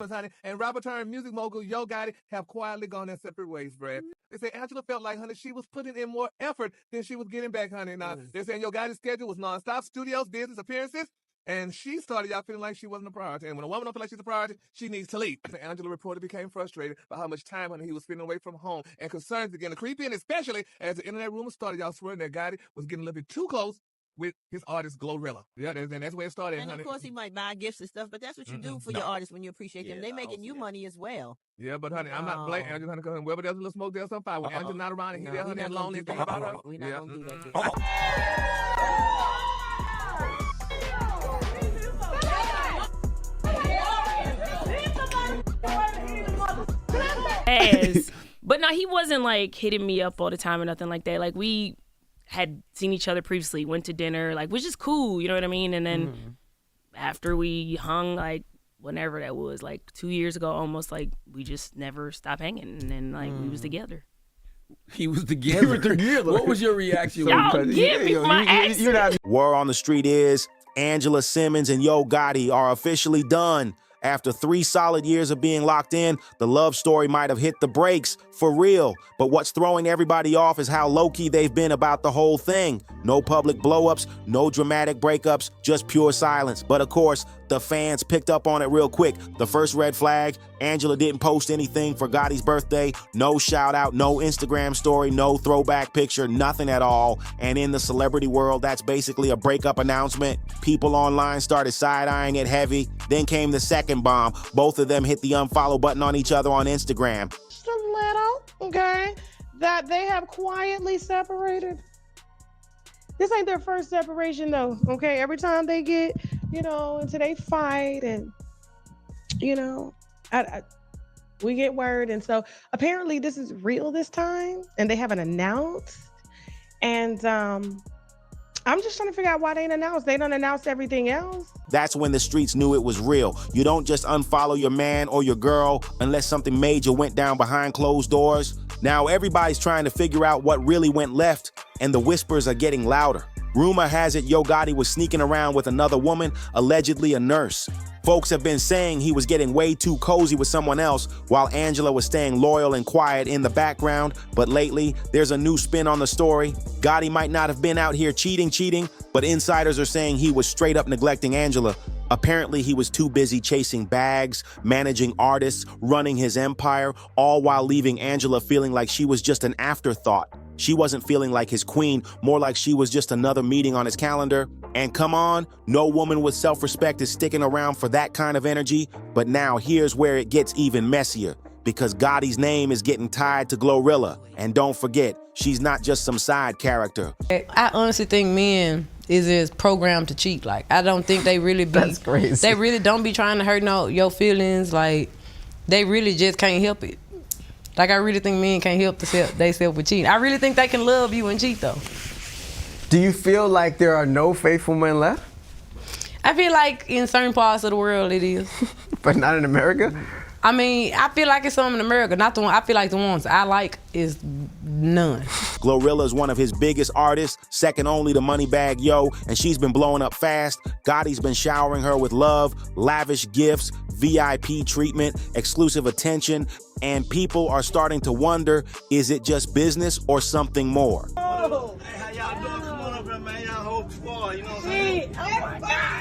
honey, and rapper turned music mogul Yo Gotti have quietly gone their separate ways, Brad. They say Angela felt like, honey, she was putting in more effort than she was getting back, honey. Now, they're saying Yo Gotti's schedule was nonstop, studios, business, appearances, and she started out feeling like she wasn't a priority. And when a woman don't feel like she's a priority, she needs to leave. Angela reportedly became frustrated by how much time, honey, he was spending away from home, and concerns began to creep in, especially as the internet rumors started y'all swearing that Gotti was getting a little bit too close with his artist GloRilla. Yeah, and that's where it started, and honey. of course, he might buy gifts and stuff, but that's what you do for your artists when you appreciate them. They making you money as well. Yeah, but honey, I'm not blaming Angela, honey, because wherever there's a little smoke, there's some fire. When Angela's not around and he's there, honey, alone, he's thinking about her. We're not going to do that. But no, he wasn't like hitting me up all the time or nothing like that. Like, we had seen each other previously, went to dinner, like, which is cool, you know what I mean? And then after we hung, like, whenever that was, like 2 years ago almost, like, we just never stopped hanging, and then like we was together. He was together. What was your reaction? Y'all give me my accent. Word on the street is Angela Simmons and Yo Gotti are officially done. After 3 solid years of being locked in, the love story might have hit the brakes, for real. But what's throwing everybody off is how low-key they've been about the whole thing. No public blow-ups, no dramatic breakups, just pure silence. But of course, the fans picked up on it real quick. The first red flag, Angela didn't post anything for Gotti's birthday, no shout-out, no Instagram story, no throwback picture, nothing at all. And in the celebrity world, that's basically a breakup announcement. People online started side-eyeing it heavy. Then came the second bomb. Both of them hit the unfollow button on each other on Instagram. Just a little, okay, that they have quietly separated. This ain't their first separation though, okay? Every time they get, into they fight and, we get word. And so apparently this is real this time and they haven't announced. And I'm just trying to figure out why they didn't announce. They don't announce everything else. That's when the streets knew it was real. You don't just unfollow your man or your girl unless something major went down behind closed doors. Now everybody's trying to figure out what really went left, and the whispers are getting louder. Rumor has it Yo Gotti was sneaking around with another woman, allegedly a nurse. Folks have been saying he was getting way too cozy with someone else while Angela was staying loyal and quiet in the background. But lately, there's a new spin on the story. Gotti might not have been out here cheating, but insiders are saying he was straight up neglecting Angela. Apparently, he was too busy chasing bags, managing artists, running his empire, all while leaving Angela feeling like she was just an afterthought. She wasn't feeling like his queen, more like she was just another meeting on his calendar. And come on, no woman with self-respect is sticking around for that kind of energy. But now here's where it gets even messier, because Gotti's name is getting tied to GloRilla. And don't forget, she's not just some side character. I honestly think men is programmed to cheat. Like, I don't think they really be. That's crazy. They really don't be trying to hurt your feelings. Like, they really just can't help it. Like, I really think men can't help themselves with cheating. I really think they can love you and cheat, though. Do you feel like there are no faithful men left? I feel like in certain parts of the world it is. But not in America? I mean, I feel like it's some in America. Not the one. I feel like the ones I like is none. GloRilla is one of his biggest artists, second only to Moneybagg Yo, and she's been blowing up fast. Gotti's been showering her with love, lavish gifts, VIP treatment, exclusive attention, and people are starting to wonder, is it just business or something more? Oh. Hey, how y'all doing? Come on up here, man. Y'all whole squad, you know what I'm saying? Oh my God!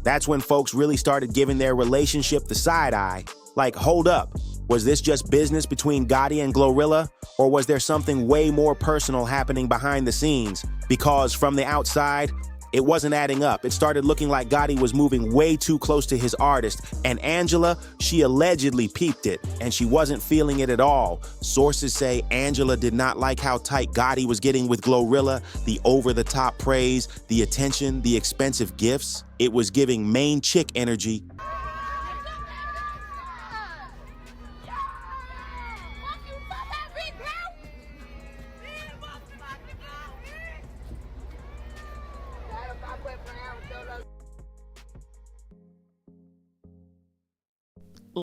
That's when folks really started giving their relationship the side eye. Like, hold up, was this just business between Gotti and GloRilla? Or was there something way more personal happening behind the scenes? Because from the outside, it wasn't adding up. It started looking like Gotti was moving way too close to his artist. And Angela, she allegedly peeped it, and she wasn't feeling it at all. Sources say Angela did not like how tight Gotti was getting with GloRilla, the over-the-top praise, the attention, the expensive gifts. It was giving main chick energy.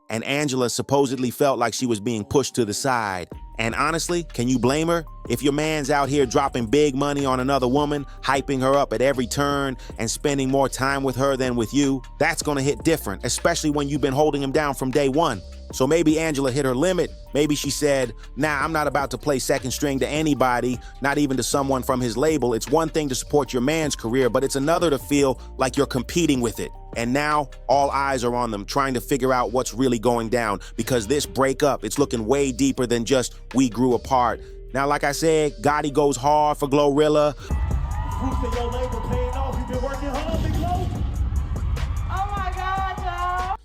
And Angela supposedly felt like she was being pushed to the side. And honestly, can you blame her? If your man's out here dropping big money on another woman, hyping her up at every turn, and spending more time with her than with you, that's gonna hit different, especially when you've been holding him down from day one. So maybe Angela hit her limit. Maybe she said, nah, I'm not about to play second string to anybody, not even to someone from his label. It's one thing to support your man's career, but it's another to feel like you're competing with it. And now all eyes are on them, trying to figure out what's really going down, because this breakup, it's looking way deeper than just we grew apart. Now, like I said, Gotti goes hard for GloRilla. Fruits of your labor paying off. You've been working hard, Big Glo. Oh my God, y'all.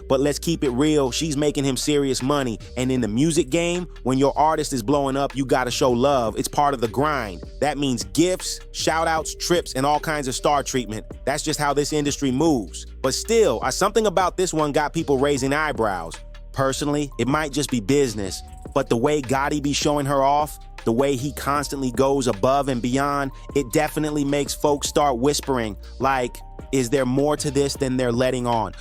But let's keep it real, she's making him serious money. And in the music game, when your artist is blowing up, you gotta show love. It's part of the grind. That means gifts, shout outs, trips, and all kinds of star treatment. That's just how this industry moves. But still, something about this one got people raising eyebrows. Personally, it might just be business, but the way Gotti be showing her off, the way he constantly goes above and beyond, it definitely makes folks start whispering, like, is there more to this than they're letting on?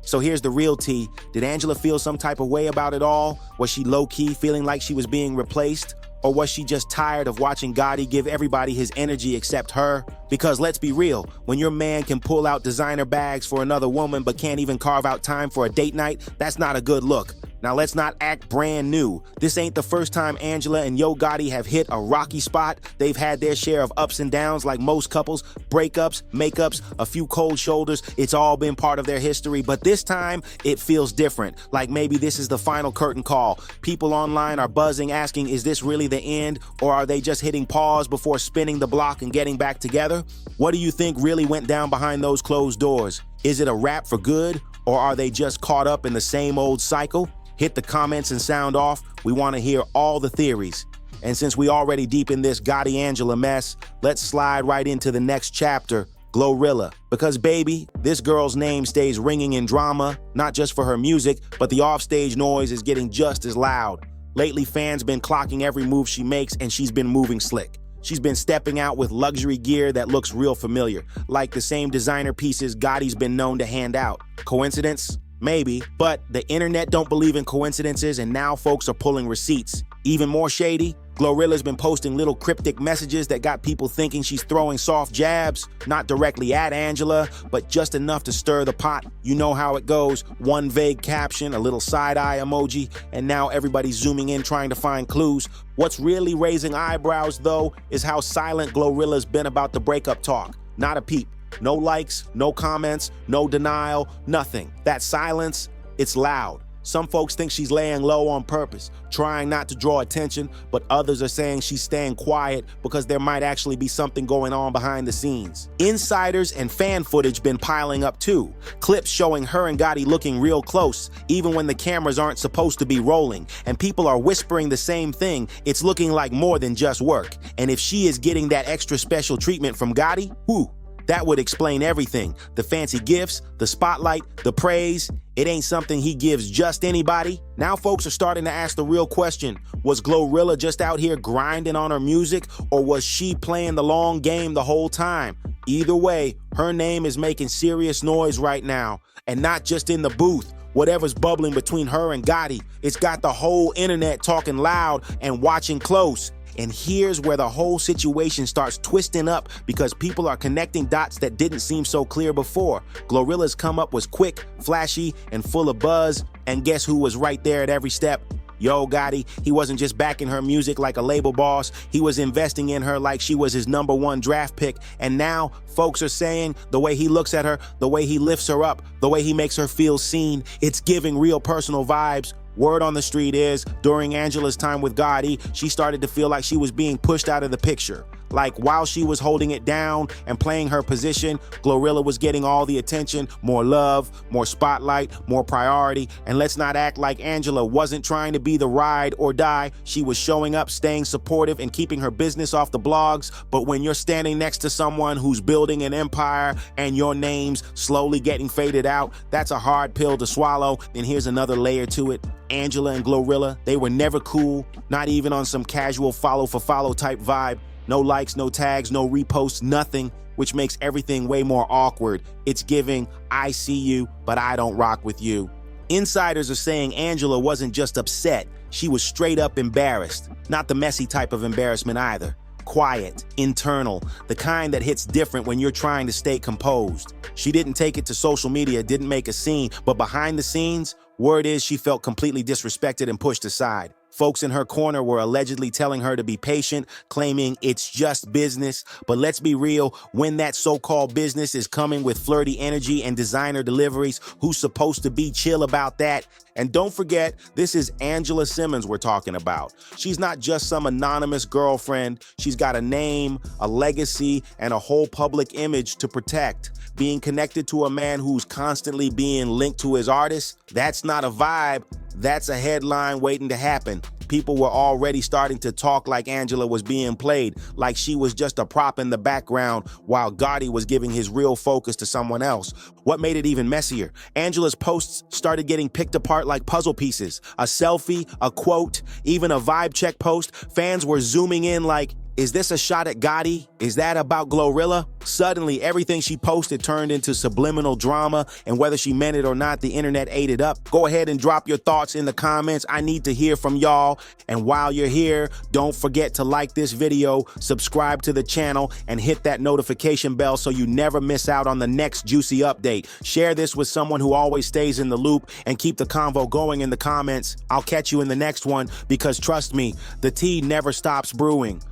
So here's the real tea. Did Angela feel some type of way about it all? Was she low-key feeling like she was being replaced? Or was she just tired of watching Gotti give everybody his energy except her? Because let's be real, when your man can pull out designer bags for another woman but can't even carve out time for a date night, that's not a good look. Now let's not act brand new. This ain't the first time Angela and Yo Gotti have hit a rocky spot. They've had their share of ups and downs like most couples, breakups, makeups, a few cold shoulders. It's all been part of their history, but this time it feels different. Like maybe this is the final curtain call. People online are buzzing asking, is this really the end? Or are they just hitting pause before spinning the block and getting back together? What do you think really went down behind those closed doors? Is it a wrap for good? Or are they just caught up in the same old cycle? Hit the comments and sound off. We want to hear all the theories. And since we already deep in this Gotti-Angela mess, let's slide right into the next chapter, GloRilla. Because baby, this girl's name stays ringing in drama, not just for her music, but the offstage noise is getting just as loud. Lately, fans been clocking every move she makes, and she's been moving slick. She's been stepping out with luxury gear that looks real familiar, like the same designer pieces Gotti's been known to hand out. Coincidence? Maybe, but the internet don't believe in coincidences, and now folks are pulling receipts. Even more shady, GloRilla's been posting little cryptic messages that got people thinking she's throwing soft jabs, not directly at Angela, but just enough to stir the pot. You know how it goes. One vague caption, a little side-eye emoji, and now everybody's zooming in trying to find clues. What's really raising eyebrows, though, is how silent GloRilla's been about the breakup talk. Not a peep. No likes, no comments, no denial, nothing. That silence, it's loud. Some folks think she's laying low on purpose, trying not to draw attention, but others are saying she's staying quiet because there might actually be something going on behind the scenes. Insiders and fan footage been piling up too. Clips showing her and Gotti looking real close, even when the cameras aren't supposed to be rolling. And people are whispering the same thing. It's looking like more than just work. And if she is getting that extra special treatment from Gotti, whew, that would explain everything. The fancy gifts, the spotlight, the praise. It ain't something he gives just anybody. Now folks are starting to ask the real question. Was GloRilla just out here grinding on her music, or was she playing the long game the whole time? Either way, her name is making serious noise right now. And not just in the booth. Whatever's bubbling between her and Gotti, it's got the whole internet talking loud and watching close. And here's where the whole situation starts twisting up, because people are connecting dots that didn't seem so clear before. GloRilla's come up was quick, flashy, and full of buzz. And guess who was right there at every step? Yo Gotti. He wasn't just backing her music like a label boss. He was investing in her like she was his #1 draft pick. And now folks are saying the way he looks at her, the way he lifts her up, the way he makes her feel seen, it's giving real personal vibes. Word on the street is, during Angela's time with Gotti, she started to feel like she was being pushed out of the picture. Like while she was holding it down and playing her position, GloRilla was getting all the attention, more love, more spotlight, more priority. And let's not act like Angela wasn't trying to be the ride or die. She was showing up, staying supportive, and keeping her business off the blogs. But when you're standing next to someone who's building an empire and your name's slowly getting faded out, that's a hard pill to swallow. And here's another layer to it. Angela and GloRilla, they were never cool, not even on some casual follow for follow type vibe. No likes, no tags, no reposts, nothing, which makes everything way more awkward. It's giving, I see you, but I don't rock with you. Insiders are saying Angela wasn't just upset, she was straight up embarrassed. Not the messy type of embarrassment either. Quiet, internal, the kind that hits different when you're trying to stay composed. She didn't take it to social media, didn't make a scene, but behind the scenes, word is she felt completely disrespected and pushed aside. Folks in her corner were allegedly telling her to be patient, claiming it's just business. But let's be real, when that so-called business is coming with flirty energy and designer deliveries, who's supposed to be chill about that? And don't forget, this is Angela Simmons we're talking about. She's not just some anonymous girlfriend. She's got a name, a legacy, and a whole public image to protect. Being connected to a man who's constantly being linked to his artists, that's not a vibe. That's a headline waiting to happen. People were already starting to talk like Angela was being played, like she was just a prop in the background while Gotti was giving his real focus to someone else. What made it even messier? Angela's posts started getting picked apart like puzzle pieces. A selfie, a quote, even a vibe check post. Fans were zooming in like, is this a shot at Gotti? Is that about GloRilla? Suddenly, everything she posted turned into subliminal drama, and whether she meant it or not, the internet ate it up. Go ahead and drop your thoughts in the comments. I need to hear from y'all. And while you're here, don't forget to like this video, subscribe to the channel, and hit that notification bell so you never miss out on the next juicy update. Share this with someone who always stays in the loop, and keep the convo going in the comments. I'll catch you in the next one, because trust me, the tea never stops brewing.